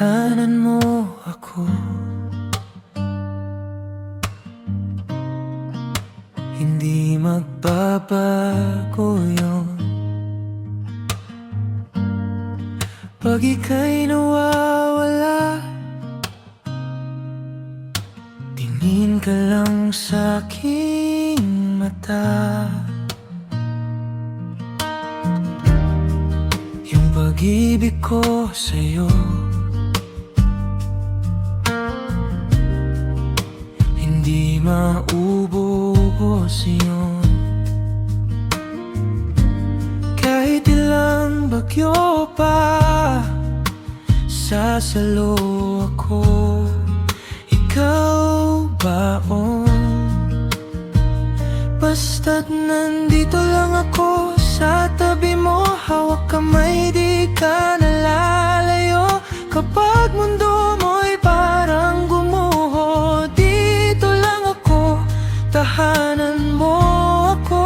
tahanan mo ako. Hindi magbabago yun pag ika'y nawawala. Tingin ka lang sa aking mata. Yung pag-ibig ko sa'yo hindi maubos yun. Kahit ilang bagyo pa sasalo ako, ikaw baon. Basta't nandito lang ako sa tabi mo, hawak kamay, di ka nalalayo. Kapag mundo mo'y parang gumuho, dito lang ako, tahanan mo ako.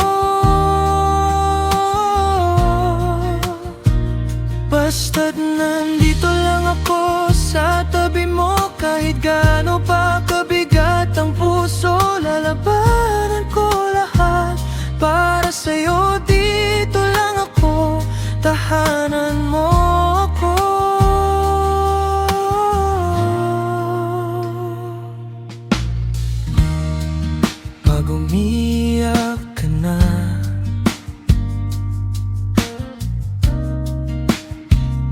Basta't nandito lang ako sa tabi mo, kahit gaano pa kabigat ang puso, lalabanan ko lahat para sa'yo. Dito lang ako, tahanan mo ako. Pag umiyak ka na,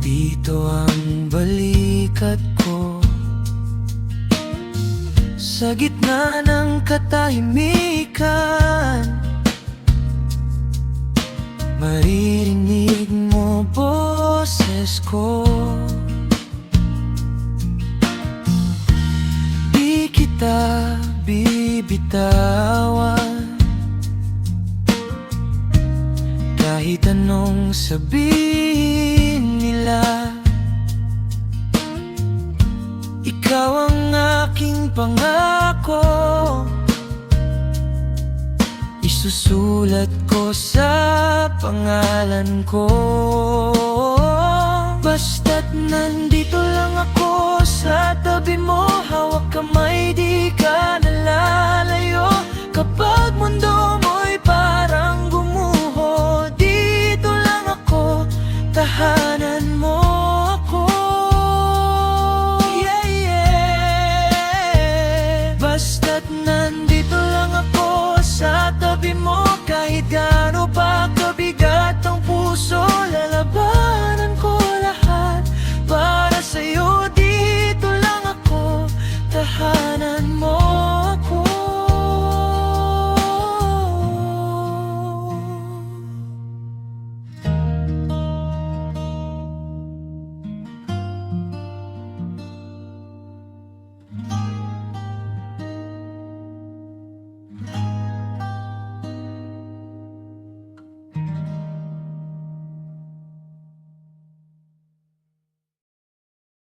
dito ang balikat ko. Sa gitna ng katahimikan, maririnig mo boses ko. Di kita bibitawan, kahit anong sabihin nila. Ikaw ang aking pangako, isusulat ko sa pangalan ko. Basta't nandito lang ako sa tabi mo, hawak kamay, di ka nalalayo. Kapag mundo